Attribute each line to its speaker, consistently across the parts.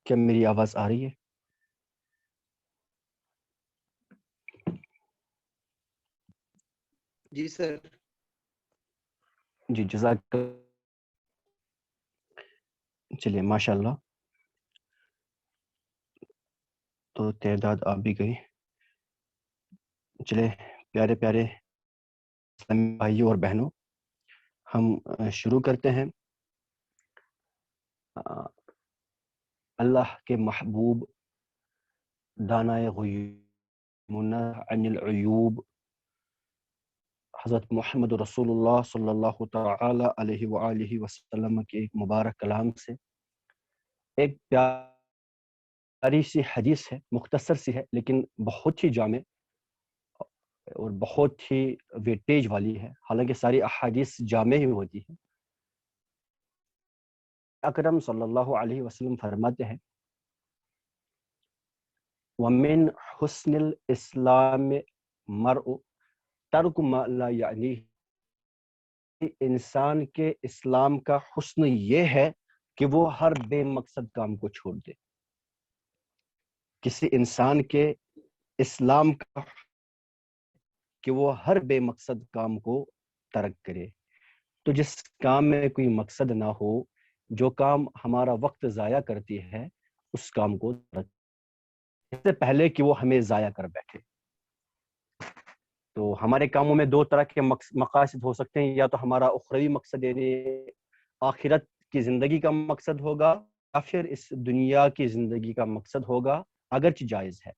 Speaker 1: کیا میری آواز آ رہی ہے؟
Speaker 2: جی سر.
Speaker 1: جی جزاک. چلیے ماشاء اللہ. تو تعداد آپ بھی گئی. چلے پیارے پیارے اسلامی بھائیوں اور بہنوں، ہم شروع کرتے ہیں. اللہ کے محبوب دانائے غیوب منزہ عن العیوب حضرت محمد رسول اللہ صلی اللہ تعالی علیہ وآلہ وسلم کے ایک مبارک کلام سے ایک پیاری سی حدیث ہے، مختصر سی ہے لیکن بہت ہی جامع اور بہت ہی ویٹیج والی ہے. حالانکہ ساری احادیث جامع ہی ہوتی ہیں. اکرم صلی اللہ علیہ وسلم فرماتے ہیں وَمِنْ حُسْنِ الْإِسْلَامِ مَرْءُ تَرْكُ مَا لَا يَعْنِيهِ. انسان کے اسلام کا حسن یہ ہے کہ وہ ہر بے مقصد کام کو چھوڑ دے. کسی انسان کے اسلام کا کہ وہ ہر بے مقصد کام کو ترک کرے. تو جس کام میں کوئی مقصد نہ ہو، جو کام ہمارا وقت ضائع کرتی ہے، اس کام کو ترک اس سے پہلے کہ وہ ہمیں ضائع کر بیٹھے. تو ہمارے کاموں میں دو طرح کے مقاصد ہو سکتے ہیں. یا تو ہمارا اخروی مقصد یعنی آخرت کی زندگی کا مقصد ہوگا، یا پھر اس دنیا کی زندگی کا مقصد ہوگا، اگرچہ جائز ہے.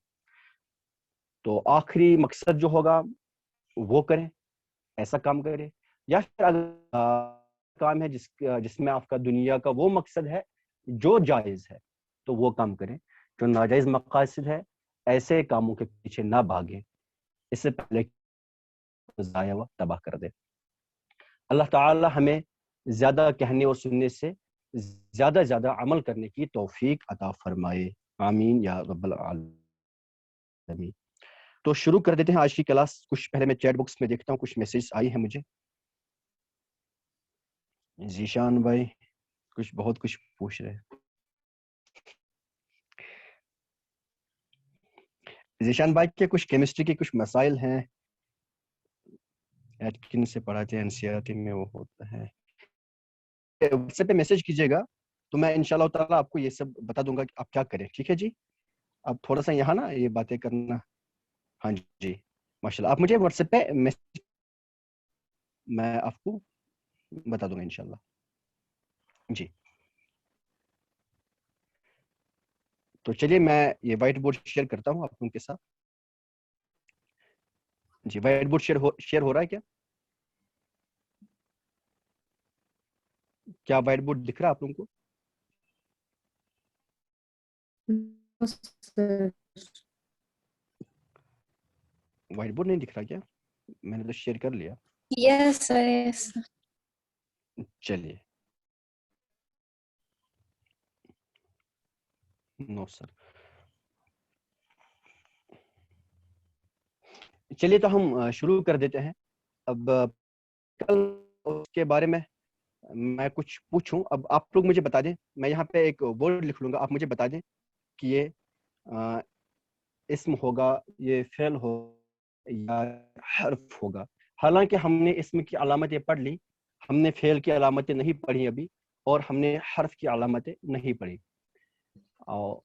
Speaker 1: تو آخری مقصد جو ہوگا وہ کریں، ایسا کام کریں. یا پھر کام ہے جس میں آپ کا دنیا کا وہ مقصد ہے جو جائز ہے، تو وہ کام کریں. جو ناجائز مقاصد ہے ایسے کاموں کے پیچھے نہ بھاگیں، اس سے پہلے ضائع و تباہ کر دے. اللہ تعالی ہمیں زیادہ کہنے اور سننے سے زیادہ عمل کرنے کی توفیق عطا فرمائے. آمین یا رب العالمین. تو شروع کر دیتے ہیں آج کی کلاس. کچھ پہلے میں چیٹ باکس میں دیکھتا ہوں، کچھ میسیج آئی ہیں مجھے. ذیشان بھائی بہت کچھ پوچھ رہے ہیں. ذیشان بھائی کے کچھ کیمسٹری کے کچھ مسائل ہیں، ایٹکن سے پڑھاتے ہیں، NCERT میں وہ ہوتا ہے. واٹس ایپ پہ میسج کیجیے گا تو میں انشاءاللہ تعالیٰ آپ کو یہ سب بتا دوں گا کہ آپ کیا کریں. ٹھیک ہے جی؟ آپ تھوڑا سا یہاں نا یہ باتیں کرنا. ہاں جی ماشاءاللہ. آپ مجھے واٹس ایپ پہ میسج، میں آپ کو بتا دوں گا انشاءاللہ. جی تو چلیے میں یہ وائٹ بورڈ شیئر کرتا ہوں آپ لوگوں کے ساتھ. جی وائٹ بورڈ شیئر ہو رہا ہے کیا؟ کیا وائٹ بورڈ دکھ رہا ہے آپ لوگوں کو؟ وائٹ بورڈ نہیں دکھ رہا کیا؟ میں نے تو شیئر کر لیا.
Speaker 3: یس یس.
Speaker 1: چلیے نو سر. چلیے تو ہم شروع کر دیتے ہیں. اب کل اس کے بارے میں کچھ پوچھوں. اب آپ لوگ مجھے بتا دیں، میں یہاں پہ ایک ورڈ لکھ لوں گا، آپ مجھے بتا دیں کہ یہ اسم ہوگا، یہ فعل ہو یا حرف ہوگا. حالانکہ ہم نے اسم کی علامتیں پڑھ لی، ہم نے فعل کی علامتیں نہیں پڑھی ابھی، اور ہم نے حرف کی علامتیں نہیں پڑھی. اور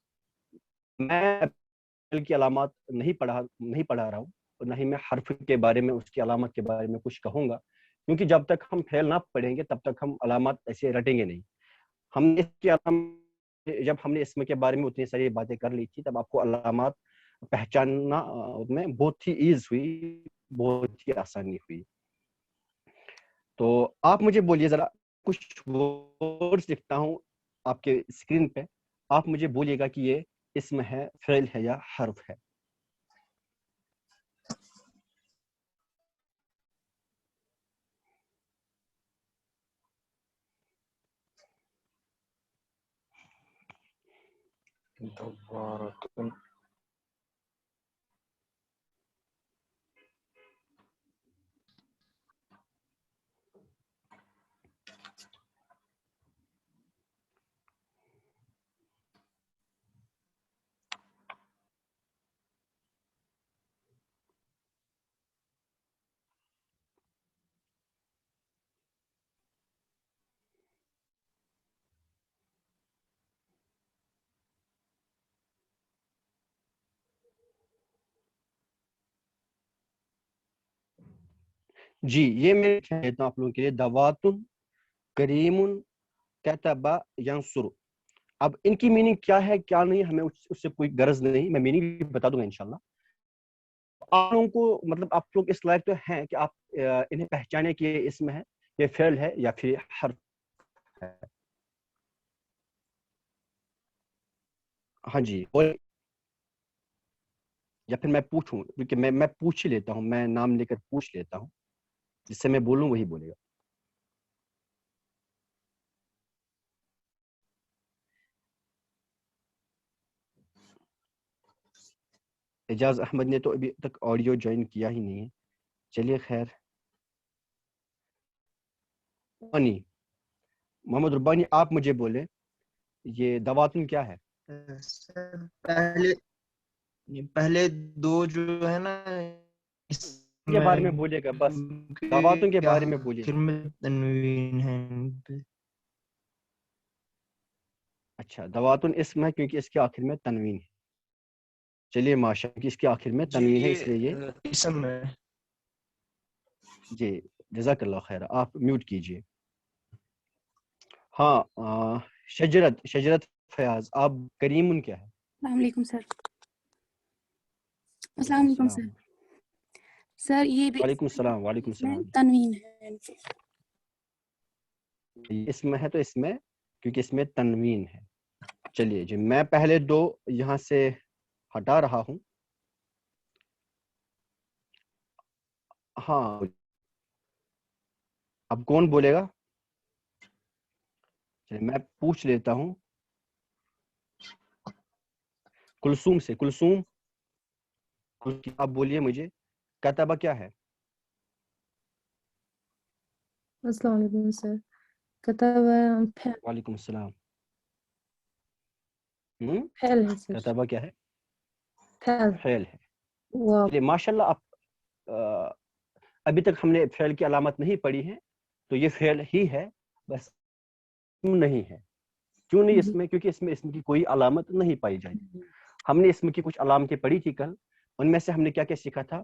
Speaker 1: میں فعل کی علامات نہیں پڑھا رہا ہوں، اور نہ ہی میں حرف کے بارے میں، اس کی علامت کے بارے میں کچھ کہوں گا، کیونکہ جب تک ہم فعل نہ پڑھیں گے تب تک ہم علامات ایسے رٹیں گے نہیں. ہم نے اس کی جب ہم نے اسم کے بارے میں اتنی ساری باتیں کر لی تھی، تب آپ کو علامات پہچاننا میں بہت ہی ایز ہوئی، بہت ہی آسانی ہوئی. تو آپ مجھے بولیے ذرا، کچھ ورڈز لکھتا ہوں آپ کے اسکرین پہ، آپ مجھے بولیے گا کہ یہ اسم ہے، فعل ہے یا حرف ہے. جی یہ میں کہتا ہوں آپ لوگوں کے لیے دواتن کریمن کتبا ینصر. اب ان کی میننگ کیا ہے کیا نہیں ہمیں اس سے کوئی غرض نہیں, میں میننگ بتا دوں گا انشاءاللہ. آپ لوگوں کو مطلب آپ لوگ اس لائق تو ہیں کہ آپ انہیں پہچانے کے اسم ہے, یہ فعل ہے یا پھر حرف ہے. ہاں جی, اور یا پھر میں پوچھوں, کیونکہ میں پوچھ ہی لیتا ہوں, میں نام لے کر پوچھ لیتا ہوں, جس سے میں بولوں وہی بولے گا. اعجاز احمد نے تو ابھی تک آڈیو جوائن کیا ہی نہیں ہے. چلیے خیر. محمد ربانی آپ مجھے بولے یہ دواتن کیا ہے؟
Speaker 2: پہلے دو جو ہے نا اس
Speaker 1: کے بارے میں بولیے گا, بس دواتن کے بارے میں بولیے.
Speaker 2: پھر میں تنوین ہے.
Speaker 1: اچھا, دواتن اسم ہے کیونکہ اس کے آخر میں تنوین ہے. چلیے ماشاء اللہ, اس کے آخر میں تنوین ہے اس لیے یہ
Speaker 2: اسم ہے.
Speaker 1: جی جزاک اللہ خیر. آپ میوٹ کیجئے. ہاں شجرت فیاض, آپ کریمن کیا ہے؟
Speaker 3: السلام علیکم سر.
Speaker 1: وعلیکم
Speaker 3: السلام علیکم سر.
Speaker 1: السلام.
Speaker 3: سر یہ بھی
Speaker 1: وعلیکم السلام. وعلیکم
Speaker 3: اس میں
Speaker 1: السلام.
Speaker 3: تنوین ہے.
Speaker 1: اس میں ہے تو اس میں کیونکہ اس میں تنوین ہے. چلیے جی, میں پہلے دو یہاں سے ہٹا رہا ہوں. ہاں اب کون بولے گا؟ چلیے میں پوچھ لیتا ہوں کلثوم سے. کلثوم آپ بولیے مجھے کتبہ کیا ہے؟
Speaker 4: السلام علیکم سر. کتب
Speaker 1: وعلیکم السلام.
Speaker 4: فعل ہے سر.
Speaker 1: کتبہ کیا ہے؟
Speaker 4: فعل.
Speaker 1: فعل ہے.
Speaker 4: وہ
Speaker 1: چلیے ماشاءاللہ. آپ ابھی تک ہم نے فعل کی علامت نہیں پڑھی ہے, تو یہ فعل ہی ہے, بس نہیں ہے. کیوں نہیں اس میں؟ کیونکہ اس میں اسم کی کوئی علامت نہیں پائی جاتی. ہم نے اسم کی کچھ علامتیں پڑھی تھی کل, ان میں سے ہم نے کیا کیا سیکھا تھا.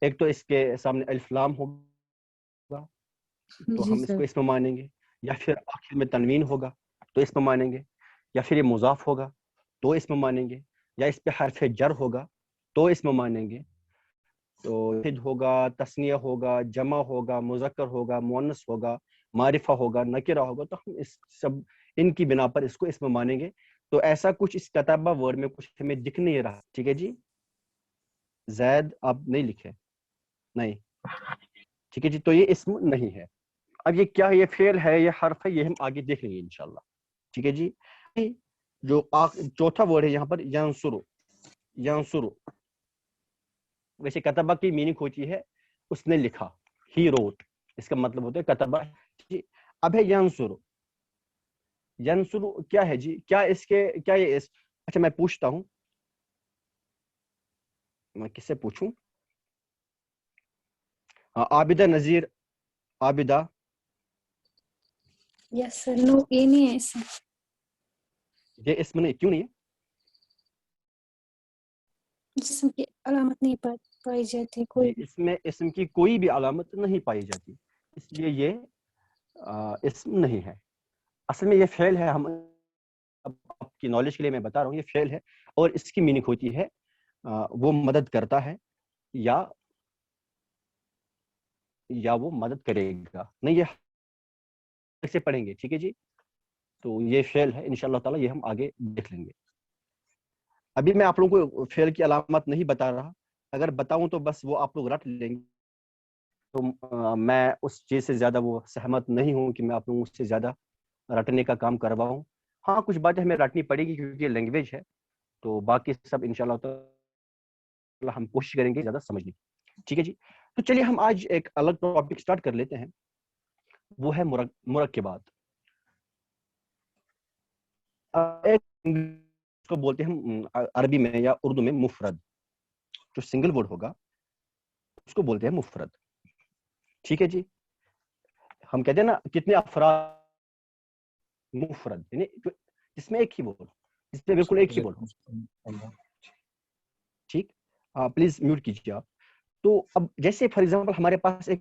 Speaker 1: ایک تو اس کے سامنے الف لام ہوگا تو
Speaker 4: جی
Speaker 1: ہم اس
Speaker 4: سر.
Speaker 1: کو اسم مانیں گے, یا پھر آخر میں تنوین ہوگا تو اسم مانیں گے, یا پھر یہ مضاف ہوگا تو اسم مانیں گے, یا اس پہ حرف جر ہوگا تو اسم مانیں گے. تو واحد ہوگا, تثنیہ ہوگا, جمع ہوگا, مذکر ہوگا, مؤنث ہوگا, معرفہ ہوگا, نکرہ ہوگا, تو ہم اس سب ان کی بنا پر اس کو اسم مانیں گے. تو ایسا کچھ اس کتابہ ورڈ میں کچھ ہمیں دکھ نہیں رہا. ٹھیک ہے جی. زید آپ نہیں لکھے نہیں, ٹھیک ہے جی. تو یہ اسم نہیں ہے. اب یہ کیا ہے؟ یہ فعل ہے, یہ حرف ہے, یہ ہم آگے دیکھ لیں گے انشاءاللہ. ٹھیک ہے جی. جو چوتھا ورڈ ہے یہاں پر ینصر. ینصر ویسے کتبہ کی میننگ ہوتی ہے اس نے لکھا, ہی روٹ, اس کا مطلب ہوتا ہے کتبہ. اب ہے ینصر. ینصر کیا ہے جی؟ کیا اس کے کیا یہ اچھا میں پوچھتا ہوں, میں کس سے پوچھوں؟ عابدہ نذیر. عابدہ
Speaker 3: یس سر. نو یہ نہیں ہے اس میں.
Speaker 1: یہ اسم نہیں, کیوں نہیں ہے؟
Speaker 3: جسم کی علامت نہیں پائی جاتی کوئی بھی.
Speaker 1: اس میں اسم کی کوئی بھی علامت نہیں پائی جاتی, اس لیے یہ اسم نہیں ہے. اصل میں یہ فعل ہے. ہم آپ کی نالج کے لیے میں بتا رہا ہوں, یہ فعل ہے اور اس کی میننگ ہوتی ہے وہ مدد کرتا ہے یا وہ مدد کرے گا. نہیں, یہ سے پڑھیں گے. ٹھیک ہے جی. تو یہ فعل ہے انشاءاللہ تعالی, یہ ہم آگے دیکھ لیں گے. ابھی میں آپ لوگوں کو فعل کی علامت نہیں بتا رہا, اگر بتاؤں تو بس وہ آپ لوگ رٹ لیں گے. تو میں اس چیز سے زیادہ وہ سہمت نہیں ہوں کہ میں آپ لوگوں سے زیادہ رٹنے کا کام کرواؤں. ہاں کچھ باتیں ہمیں رٹنی پڑے گی کیونکہ یہ لینگویج ہے, تو باقی سب انشاءاللہ تعالی ہم کوشش کریں گے زیادہ سمجھنے کی. ٹھیک ہے جی. تو چلیے ہم آج ایک الگ ٹاپک سٹارٹ کر لیتے ہیں, وہ ہے مرکبات. ایک کو بولتے ہیں عربی میں یا اردو میں مفرد. جو سنگل ورڈ ہوگا اس کو بولتے ہیں مفرد. ٹھیک ہے جی. ہم کہتے ہیں نا کتنے افراد, مفرد یعنی جس میں ایک ہی بول, جس میں بالکل ایک ہی بول. ٹھیک, پلیز میوٹ کیجیے آپ. تو اب جیسے فار ایگزامپل ہمارے پاس ایک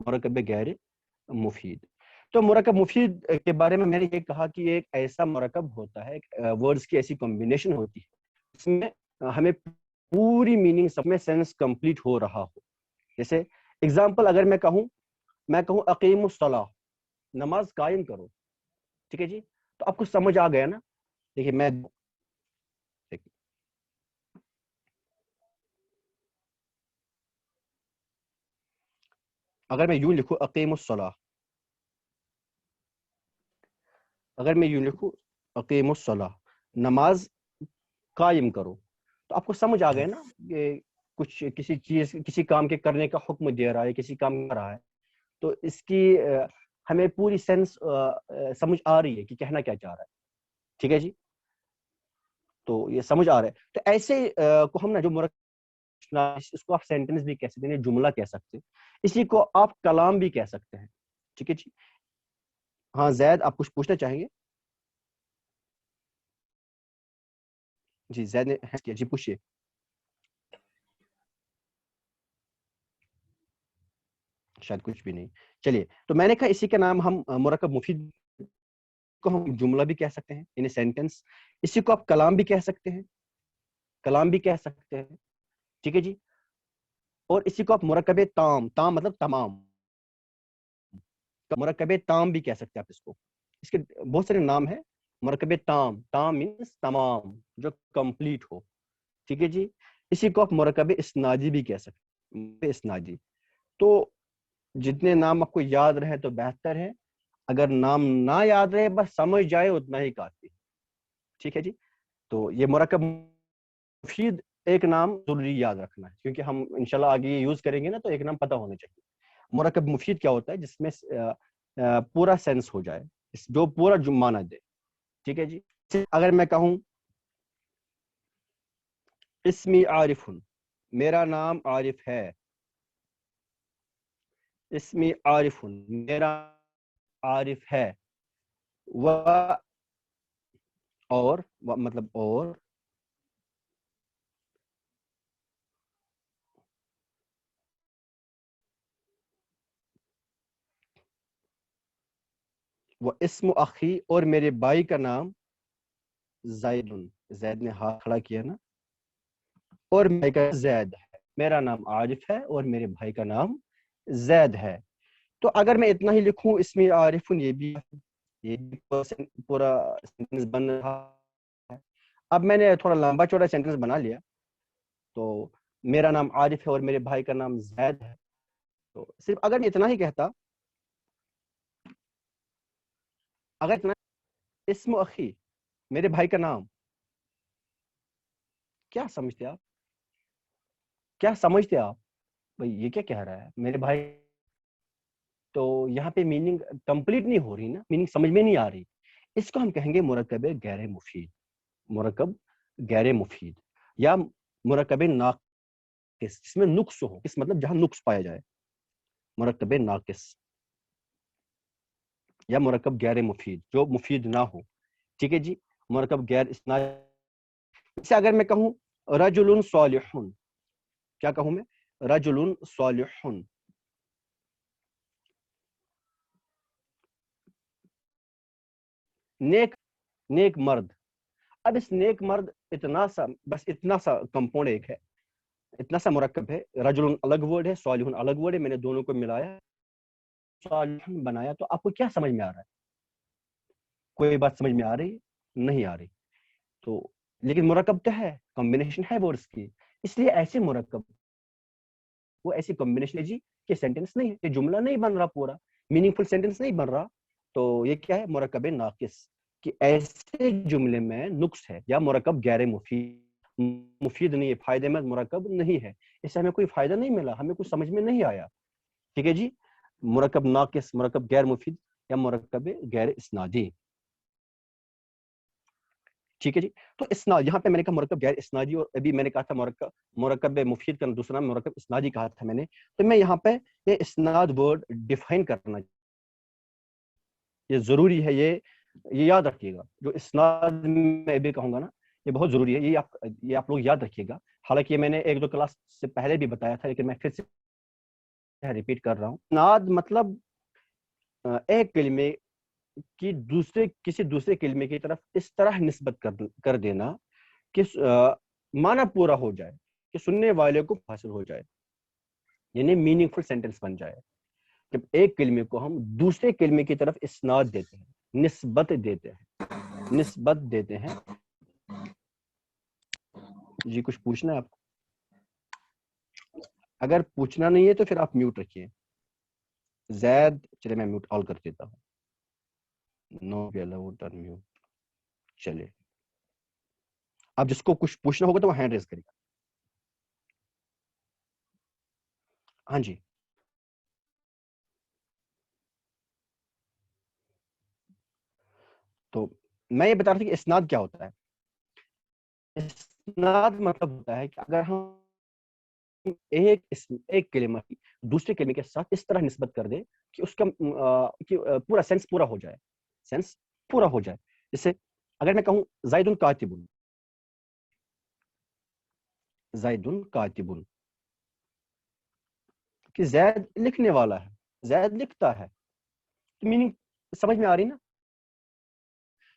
Speaker 1: مرکب غیر مفید. تو مرکب مفید کے بارے میں نے یہ کہا کہ ایک ایسا مرکب ہوتا ہے, ورڈز کی ایسی کمبینیشن ہوتی ہے اس میں ہمیں پوری میننگ سب میں سینس کمپلیٹ ہو رہا ہو. جیسے اگزامپل اگر میں کہوں اقیم الصلاۃ, نماز قائم کرو, ٹھیک ہے جی, تو آپ کو سمجھ آ گیا نا. دیکھیے میں اگر میں یوں لکھوں اقیم الصلاۃ, اگر میں یوں لکھوں اقیم الصلاۃ, نماز قائم کرو, تو آپ کو سمجھ آ گیا نا کہ کچھ کسی چیز کسی کام کے کرنے کا حکم دے رہا ہے, کسی کام کر رہا ہے, تو اس کی ہمیں پوری سینس سمجھ آ رہی ہے کہ کہنا کیا چاہ رہا ہے. ٹھیک ہے جی, تو یہ سمجھ آ رہا ہے. تو ایسے کو ہم نا جو مرکب, اس کو آپ سینٹنس بھی کہہ سکتے ہیں, جملہ کہہ سکتے ہیں, اسی کو آپ کلام بھی کہہ سکتے ہیں. ٹھیک ہے جی. ہاں زید, آپ کچھ پوچھنا چاہیں گے؟ جی زید نے کیا, جی پوچھیے. شاید کچھ بھی نہیں. چلیے, تو میں نے کہا اسی کا نام ہم مرکب مفید کو ہم جملہ بھی کہہ سکتے ہیں, یعنی سینٹنس. اسی کو آپ کلام بھی کہہ سکتے ہیں, کلام بھی کہہ سکتے ہیں. ٹھیک ہے جی. اور اسی کو آپ مرکب تام, تام مطلب تمام, مرکب تام بھی کہہ سکتے ہیں آپ اس کو. اس کے بہت سارے نام ہیں. مرکب تام, تام مینس تمام, جو کمپلیٹ ہو. ٹھیک ہے جی. اسی کو آپ مرکب اسنادی بھی کہہ سکتے ہیں, اسنادی. تو جتنے نام آپ کو یاد رہے تو بہتر ہے, اگر نام نہ یاد رہے بس سمجھ جائے اتنا ہی کافی. ٹھیک ہے جی. تو یہ مرکب مفید ایک نام ضروری یاد رکھنا ہے, کیونکہ ہم انشاءاللہ آگے یہ یوز کریں گے نا, تو ایک نام پتہ ہونا چاہیے. مرکب مفید کیا ہوتا ہے؟ جس میں پورا سینس ہو جائے, جو پورا معنی دے. ٹھیک ہے جی. اگر میں کہوں اسمی عارف, میرا نام عارف ہے, اسمی عارف, میرا عارف ہے, اور مطلب اور, وہ اسم اخی, اور میرے بھائی کا نام زید, زید نے ہاتھ کھڑا کیا نا, اور بھائی کا زید ہے. میرا نام عارف ہے اور میرے بھائی کا نام زید ہے. تو اگر میں اتنا ہی لکھوں اسمی عارف, یہ بھی پورا سینٹنس بن رہا ہے. اب میں نے تھوڑا لمبا چوڑا سینٹنس بنا لیا. تو میرا نام عارف ہے اور میرے بھائی کا نام زید ہے. تو صرف اگر میں اتنا ہی کہتا, اگر اتنا, اسم اخی, میرے بھائی کا نام, کیا سمجھتے آپ, کیا سمجھتے آپ بھائی یہ کیا کہہ رہا ہے میرے بھائی؟ تو یہاں پہ میننگ کمپلیٹ نہیں ہو رہی نا, میننگ سمجھ میں نہیں آ رہی. اس کو ہم کہیں گے مرکب غیر مفید, مرکب غیر مفید, یا مرکب ناقص, جس میں نقص ہو. اس مطلب جہاں نقص پایا جائے, مرکب ناقص, یا مرکب غیر مفید جو مفید نہ ہو. ٹھیک ہے جی. مرکب غیر اسناد, جیسے اگر میں کہوں رجل صالح, کیا کہوں میں؟ رجل صالح, نیک مرد. اب اس نیک مرد اتنا سا, بس اتنا سا کمپاؤنڈ ایک ہے, اتنا سا مرکب ہے. رجل الگ ورڈ ہے, صالح الگ ورڈ ہے, میں نے دونوں کو ملایا, صالح بنایا. تو آپ کو کیا سمجھ میں آ رہا ہے؟ کوئی بات سمجھ میں آ رہی ہے؟ نہیں آ رہی. تو لیکن مرکب کیا ہے؟ کمبینیشن ہے ورڈز کی. اس لیے ایسے مرکب, وہ ایسی کمبینیشن ہے جی کہ سینٹنس نہیں ہے, یہ جملہ نہیں بن رہا, پورا میننگ فل سینٹنس نہیں بن رہا. تو یہ کیا ہے؟ مرکب ناقص, کہ ایسے جملے میں نقص ہے, یا مرکب غیر مفید, مفید نہیں ہے, فائدے مند مرکب نہیں ہے, اس سے ہمیں کوئی فائدہ نہیں ملا, ہمیں کچھ سمجھ میں نہیں آیا. ٹھیک ہے جی. مرکب ناقص, مرکب غیر مفید, یا مرکب غیر اسنادی. ٹھیک ہے جی. تو اسناد, یہاں پہ میں نے کہا مرکب غیر اسنادی, اور ابھی میں نے کہا تھا مرکب مفید کا دوسرا مرکب اسنادی کہا تھا میں نے. تو میں یہاں پہ یہ اسناد ورڈ ڈیفائن کرنا, یہ ضروری ہے, یہ یاد رکھیے گا. جو اسناد میں ابھی کہوں گا نا, یہ بہت ضروری ہے, یہ آپ لوگ یاد رکھیے گا. حالانکہ میں نے ایک دو کلاس سے پہلے بھی بتایا تھا, لیکن میں پھر سے ریپیٹ کر رہا ہوں. اسناد مطلب ایک کلمے کی کسی دوسرے کلمے کی طرف اس طرح نسبت کر دینا کہ معنی پورا ہو جائے, کہ سننے والے کو حاصل ہو جائے, یعنی میننگ فل سینٹینس بن جائے. جب ایک کلمے کو ہم دوسرے کلمے کی طرف اسناد دیتے ہیں, نسبت دیتے ہیں. جی کچھ پوچھنا ہے آپ کو؟ اگر پوچھنا نہیں ہے تو پھر آپ میوٹ رکھیے. زید, چلے میں میوٹ آل کر دیتا ہوں. نو بی الاؤڈ ان میوٹ. چلے, اب جس کو کچھ پوچھنا ہوگا تو وہ ہینڈ ریز کرے گا. ہاں جی, تو میں یہ بتا رہا تھا کہ اسناد کیا ہوتا ہے. اسناد مطلب ہوتا ہے کہ اگر ہم ایک کلمہ کی دوسرے کلمے کے ساتھ اس طرح نسبت کر دیں کہ اس کا پورا سینس پورا ہو جائے. جیسے اگر میں کہوں زیدٌ کاتبٌ, کہ زید لکھنے والا ہے, زید لکھتا ہے, تو میننگ سمجھ میں آ رہی نا.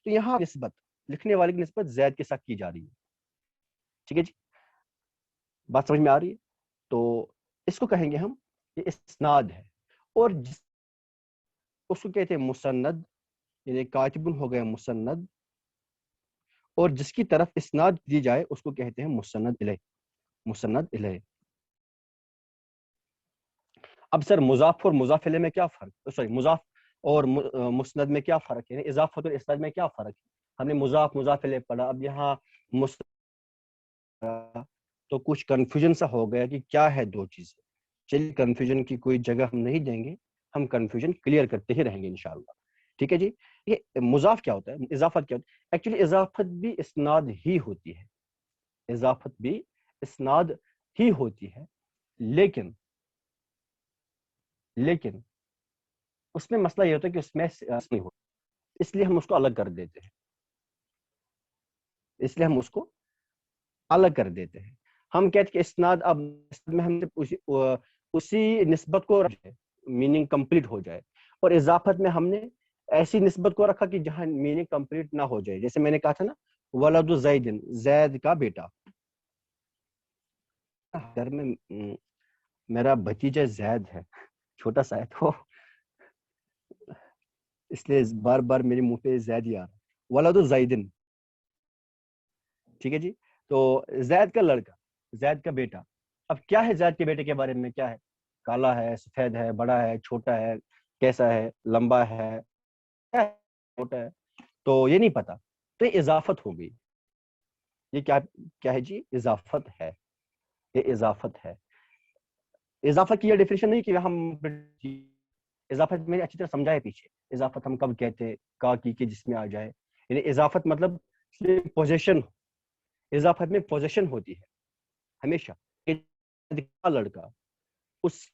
Speaker 1: تو یہاں نسبت لکھنے والے کی نسبت زید کے ساتھ کی جا رہی ہے. ٹھیک ہے جی, بات سمجھ میں آ رہی ہے؟ تو اس کو کہیں گے ہم یہ اسناد ہے. اور اس کو کہتے ہیں مسند, یعنی کاتب ہو گیا مسند, اور جس کی طرف اسناد دی جائے اس کو کہتے ہیں مسند الیہ. اب سر مضاف اور مضاف الیہ میں کیا فرق, مضاف اور مسند میں کیا فرق ہے, اضافت اور اسناد میں کیا فرق ہے؟ ہم نے مضاف الیہ پڑھا, اب یہاں تو کچھ کنفیوژن سا ہو گیا کہ کیا ہے دو چیزیں. چلیے کنفیوژن کی کوئی جگہ ہم نہیں دیں گے, ہم کنفیوژن کلیئر کرتے ہی رہیں گے انشاءاللہ. ٹھیک ہے جی. یہ مضاف کیا ہوتا ہے, اضافت کیا ہوتا ہے؟ ایکچولی اضافت بھی اسناد ہی ہوتی ہے, اضافت بھی اسناد ہی ہوتی ہے, لیکن اس میں مسئلہ یہ ہوتا ہے کہ اس میں نہیں ہوتا, اس لیے ہم اس کو الگ کر دیتے ہیں. ہم کہتے ہیں کہ اسناد اب میں ہم اسی نسبت کو رکھے, میننگ کمپلیٹ ہو جائے, اور اضافت میں ہم نے ایسی نسبت کو رکھا کہ جہاں میننگ کمپلیٹ نہ ہو جائے. جیسے میں نے کہا تھا نا, ولد زید, زید کا بیٹا. گھر میں میرا بھتیجا زید ہے, چھوٹا سا ہے, تو اس لیے بار بار میرے منہ پہ زید ہی آ رہا ہے. ولد زیدن, ٹھیک ہے جی. تو زید کا لڑکا, زید کا بیٹا. اب کیا ہے زید کے بیٹے کے بارے میں, کیا ہے؟ کالا ہے, سفید ہے, بڑا ہے, چھوٹا ہے, کیسا ہے, لمبا ہے, چھوٹا ہے, تو یہ نہیں پتا. تو یہ اضافت ہو گئی. یہ کیا ہے جی؟ اضافت ہے. یہ اضافت ہے. اضافت کی یہ ڈیفینیشن نہیں کہ ہم اضافت میں اچھی طرح سمجھائے پیچھے. اضافت ہم کب کہتے, کا کی جس میں آ جائے, یعنی اضافت مطلب پوزیشن. اضافت میں پوزیشن ہوتی ہے ہمیشہ. لڑکا, اس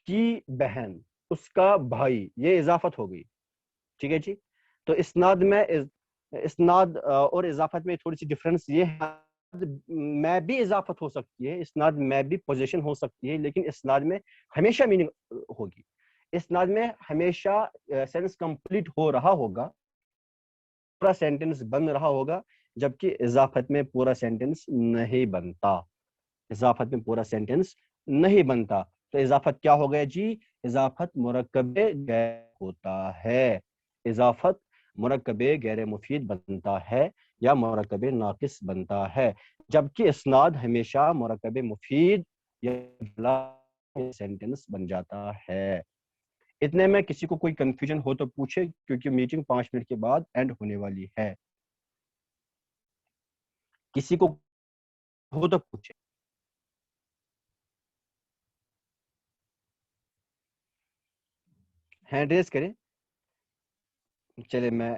Speaker 1: کی بہن, اس کا بھائی, یہ اضافت ہو گئی. ٹھیک ہے جی. تو اسناد اور اضافت میں تھوڑی سی ڈفرنس یہ ہے, میں بھی اضافت ہو سکتی ہے, اسناد میں بھی پوزیشن ہو سکتی ہے, لیکن اسناد میں ہمیشہ میننگ ہوگی. اسناد میں ہمیشہ سینس کمپلیٹ ہو رہا ہوگا, پورا سینٹینس بن رہا ہوگا, جبکہ اضافت میں پورا سینٹینس نہیں بنتا. اضافت میں پورا سینٹینس نہیں بنتا. تو اضافت کیا ہو گیا جی؟ اضافت مرکب غیر ہوتا ہے. اضافت مرکب غیر مفید بنتا ہے یا مرکب ناقص بنتا ہے, جبکہ اسناد ہمیشہ مرکب مفید یا سینٹینس بن جاتا ہے. اتنے میں کسی کو کوئی کنفیوژن ہو تو پوچھے, کیونکہ میٹنگ 5 منٹ کے بعد اینڈ ہونے والی ہے. کسی کو ہو تو پوچھے. ہینڈ ریز کریں. چلے میں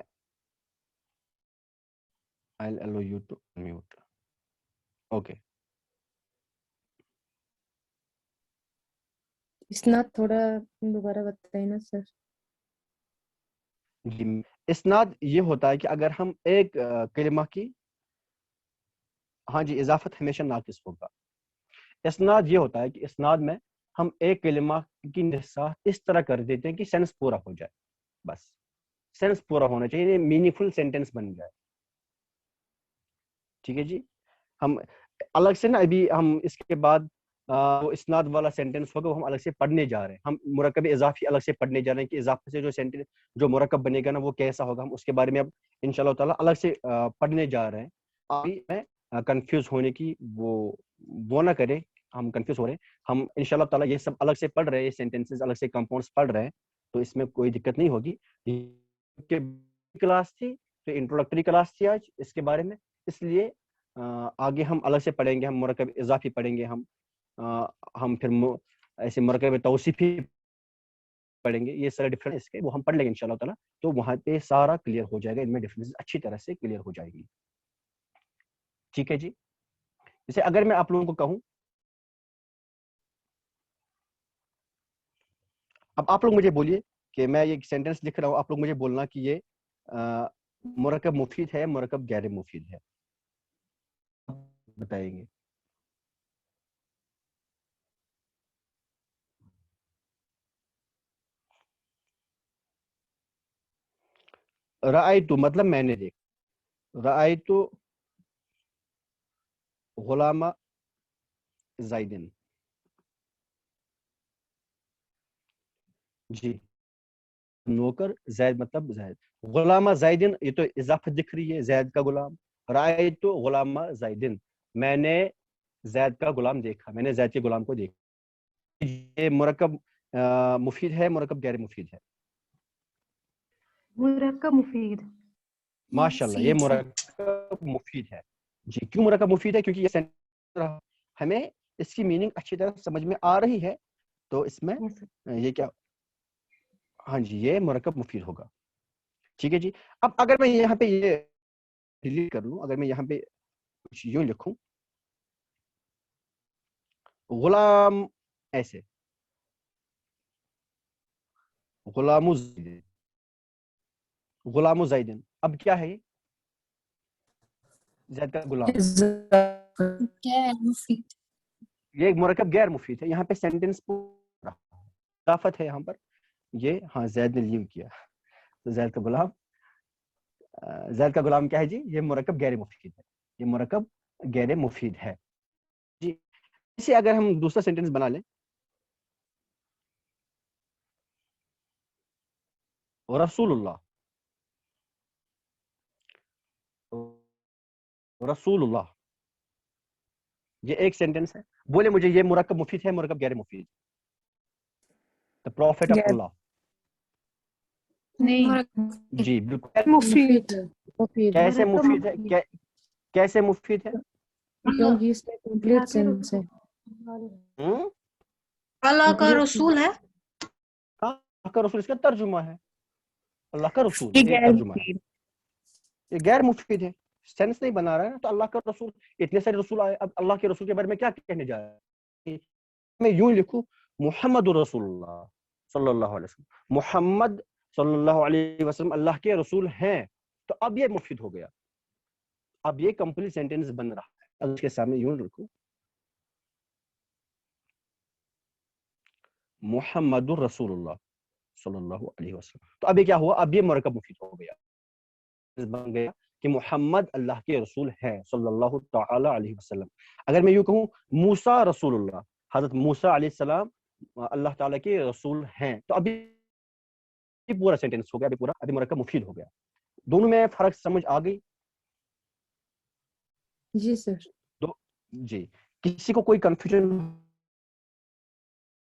Speaker 1: I'll allow you to mute. Okay.
Speaker 4: اسناد تھوڑا دوبارہ بتائیں نا سر.
Speaker 1: اسناد یہ ہوتا ہے کہ اگر ہم ایک کلمہ کی, ہاں جی, اضافت ہمیشہ ناقص ہوگا. اسناد یہ ہوتا ہے کہ اسناد میں ہم ایک کلمہ کی ساتھ اس طرح کر دیتے ہیں کہ سینس پورا ہو جائے, بس سینس پورا ہونا چاہیے, میننگ فل سینٹینس بن جائے. ٹھیک ہے جی. ہم الگ سے نا ابھی ہم اس کے بعد وہ اسناد والا سینٹینس ہوگا وہ ہم الگ سے پڑھنے جا رہے ہیں. ہم مرکب اضافی الگ سے پڑھنے جا رہے ہیں کہ اضافے سے جو سینٹینس جو مرکب بنے گا نا وہ کیسا ہوگا, ہم اس کے بارے میں اب انشاءاللہ تعالیٰ الگ سے پڑھنے جا رہے ہیں. ابھی میں کنفیوز ہونے کی وہ نہ کرے, ہم کنفیوز ہو رہے ہیں, ہم انشاءاللہ تعالیٰ یہ سب الگ سے پڑھ رہے ہیں, سینٹینسز الگ سے کمپاؤنڈس پڑھ رہے ہیں, تو اس میں کوئی دقت نہیں ہوگی. کلاس تھی تو انٹروڈکٹری کلاس تھی آج اس کے بارے میں, اس لیے آگے ہم الگ سے پڑھیں گے, ہم مرکب اضافی پڑھیں گے, ہم پھر ایسے مرکب توصیفی پڑھیں گے. یہ سارے ڈفرینس اس کے وہ ہم پڑھ لیں گے انشاءاللہ تعالیٰ, تو وہاں پہ سارا کلیئر ہو جائے گا, ان میں ڈفرینس اچھی طرح سے کلیئر ہو جائے گی. ٹھیک ہے جی. جیسے اگر میں آپ لوگوں کو کہوں, اب آپ لوگ مجھے بولیے کہ میں یہ سینٹینس لکھ رہا ہوں, آپ لوگ مجھے بولنا کہ یہ مرکب مفید ہے, مرکب غیر مفید ہے, بتائیں گے. رأیتو مطلب میں نے دیکھا, رأیتو غلام زیدن. جی نوکر, زید مطلب زید, غلام زیدن یہ تو اضافت دکھ رہی ہے, زید کا غلام. رأیتو غلام زیدن, میں نے زید کا غلام دیکھا, میں نے زید کے غلام کو دیکھا. یہ مرکب مفید ہے, مرکب غیر مفید ہے؟
Speaker 5: مرکب مفید.
Speaker 1: ماشاءاللہ یہ مرکب مفید ہے. جی کیوں مرکب مفید ہے؟ کیونکہ یہ ہمیں اس کی میننگ اچھی طرح سمجھ میں آ رہی ہے, تو اس میں یہ کیا, ہاں جی یہ مرکب مفید ہوگا. ٹھیک ہے جی. اب اگر میں یہاں پہ یہ ڈیلیٹ کر لوں, اگر میں یہاں پہ کچھ یوں لکھوں, غلام ایسے, غلام زیدن, غلام زیدن, اب کیا ہے یہ؟ زید کا غلام, یہ ایک مرکب غیر مفید ہے. یہاں پہ سینٹینس اضافت ہے یہاں پر, یہ ہاں زید نے لیو کیا, تو زید کا غلام, زید کا غلام کیا ہے جی؟ یہ مرکب غیر مفید ہے, یہ مرکب غیر مفید ہے جی. اسے اگر ہم دوسرا سینٹینس بنا لیں, رسول اللہ, رسول اللہ, یہ ایک سینٹینس ہے. بولے مجھے یہ مرکب مفید ہے, مرکب غیر مفید؟ The prophet of Allah.
Speaker 5: نہیں
Speaker 1: جی بالکل
Speaker 5: مفید.
Speaker 1: کیسے مفید ہے؟ کیسے مفید ہے؟
Speaker 4: کیونکہ اس میں کمپلیٹ سینس ہے.
Speaker 5: اللہ کا رسول ہے.
Speaker 1: اللہ کا رسول اس کا ترجمہ ہے, اللہ کا رسول یہ ترجمہ ہے, یہ غیر مفید ہے, سینس نہیں بنا رہا ہے. تو اللہ کا رسول, اتنے سارے رسول آئے, اب اللہ کے رسول کے بارے میں کیا کہنے جا رہا ہے؟ میں یوں لکھوں محمد رسول اللہ صلی اللہ علیہ وسلم, محمد صلی اللہ علیہ وسلم اللہ کے رسول ہیں, تو اب یہ مفید ہو گیا, اب یہ کمپلیٹ سینٹینس بن رہا ہے. اب اس کے سامنے یوں رکھوں محمد رسول اللہ صلی اللہ علیہ وسلم, تو اب یہ کیا ہوا؟ اب یہ مرکب مفید ہو گیا, بن گیا کہ محمد اللہ کے رسول ہے صلی اللہ تعالی علیہ وسلم. اگر میں یوں کہوں موسیٰ رسول اللہ, حضرت موسیٰ علیہ السلام اللہ تعالیٰ کے رسول ہیں, تو ابھی پورا سینٹینس ہو گیا, ابھی مرکب مفید ہو گیا. دونوں میں فرق سمجھ آ گئی؟
Speaker 4: جی سر.
Speaker 1: جی کسی کو کوئی کنفیوژن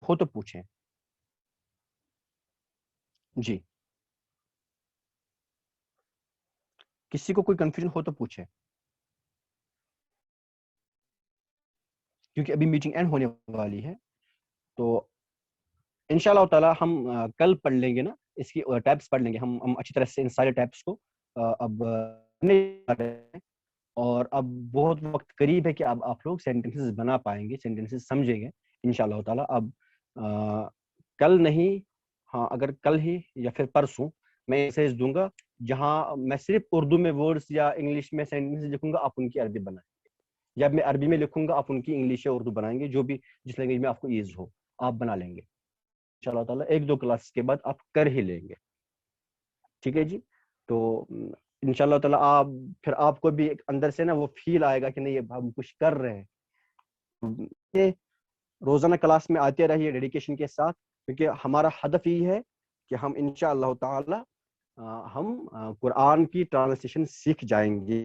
Speaker 1: ہو تو پوچھیں. جی کسی کو کوئی کنفیوژن ہو تو پوچھیں, کیونکہ ابھی میٹنگ اینڈ ہونے والی ہے. تو انشاءاللہ تعالی ہم کل پڑھ لیں گے نا, اس کی ٹیپس پڑھ لیں گے ہم اچھی طرح سے ان سارے ٹیپس کو اب اور اب بہت وقت قریب ہے کہ اب آپ لوگ سینٹینسز بنا پائیں گے, سینٹینسز سمجھیں گے انشاءاللہ تعالی. اب کل نہیں, ہاں اگر کل ہی یا پھر پرسوں میں میسیج دوں گا جہاں میں صرف اردو میں ورڈز یا انگلش میں سینٹینسز لکھوں گا, آپ ان کی عربی بنائیں گے, یا میں عربی میں لکھوں گا آپ ان کی انگلش یا اردو بنائیں گے, جو بھی جس لینگویج میں آپ کو ایز ہو. آپ بنا لیں گے انشاءاللہ تعالیٰ. 1-2 کلاس کے بعد آپ کر ہی لیں گے. ٹھیک ہے جی. تو انشاءاللہ تعالیٰ پھر آپ کو بھی ایک اندر سے نا وہ فیل آئے گا کہ نہیں ہم کچھ کر رہے ہیں. یہ روزانہ کلاس میں آتے رہیے ڈیڈیکیشن کے ساتھ, کیونکہ ہمارا ہدف یہ ہے کہ ہم انشاءاللہ تعالیٰ ہم قرآن کی ٹرانسلیشن سیکھ جائیں گے,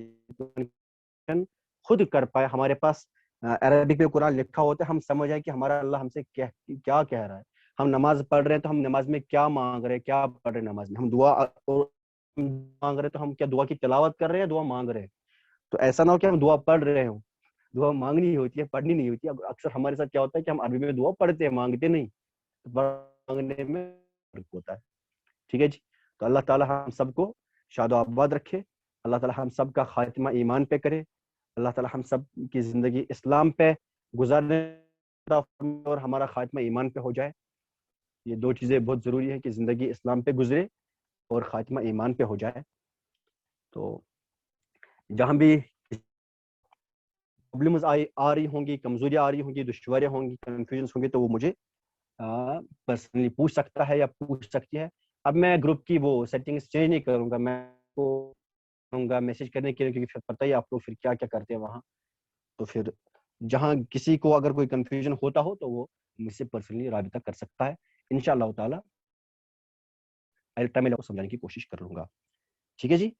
Speaker 1: خود کر پائے. ہمارے پاس عربک میں قرآن لکھا ہوتا ہے, ہم سمجھ آئے کہ ہمارا اللہ ہم سے کیا کہہ رہا ہے. ہم نماز پڑھ رہے ہیں تو ہم نماز میں کیا مانگ رہے ہیں, کیا پڑھ رہے ہیں نماز میں. ہم دعا مانگ رہے ہیں تو ہم کیا دعا کی تلاوت کر رہے ہیں, دعا مانگ رہے ہیں. تو ایسا نہ ہو کہ ہم دعا پڑھ رہے ہوں, دعا مانگنی ہوتی ہے, پڑھنی نہیں ہوتی ہے. اکثر ہمارے ساتھ کیا ہوتا ہے کہ ہم عربی میں دعا پڑھتے ہیں, مانگتے نہیں. مانگنے میں فرق ہوتا ہے. ٹھیک ہے جی. تو اللہ تعالیٰ ہم سب کو شاد و آباد رکھے. اللہ تعالیٰ ہم سب کا خاتمہ ایمان پہ کرے. اللہ تعالیٰ ہم سب کی زندگی اسلام پہ گزارنے اور ہمارا خاتمہ ایمان پہ ہو جائے. یہ 2 چیزیں بہت ضروری ہے کہ زندگی اسلام پہ گزرے اور خاتمہ ایمان پہ ہو جائے. تو جہاں بھی پرابلمز آ رہی ہوں گی, کمزوریاں آ رہی ہوں گی, دشواریاں ہوں گی, کنفیوژنس ہوں گی, تو وہ مجھے پرسنلی پوچھ سکتا ہے یا پوچھ سکتی ہے. اب میں گروپ کی وہ سیٹنگز چینج نہیں کروں گا, میں کو کروں گا میسج کرنے کے لیے, کیونکہ پھر پتہ ہی آپ لوگ پھر کیا کیا کرتے ہیں وہاں. تو پھر جہاں کسی کو اگر کوئی کنفیوژن ہوتا ہو تو وہ مجھ سے پرسنلی رابطہ کر سکتا ہے. انشاءاللہ تعالیٰ میں آپ کو سمجھانے کی کوشش کر لوں گا. ٹھیک ہے جی.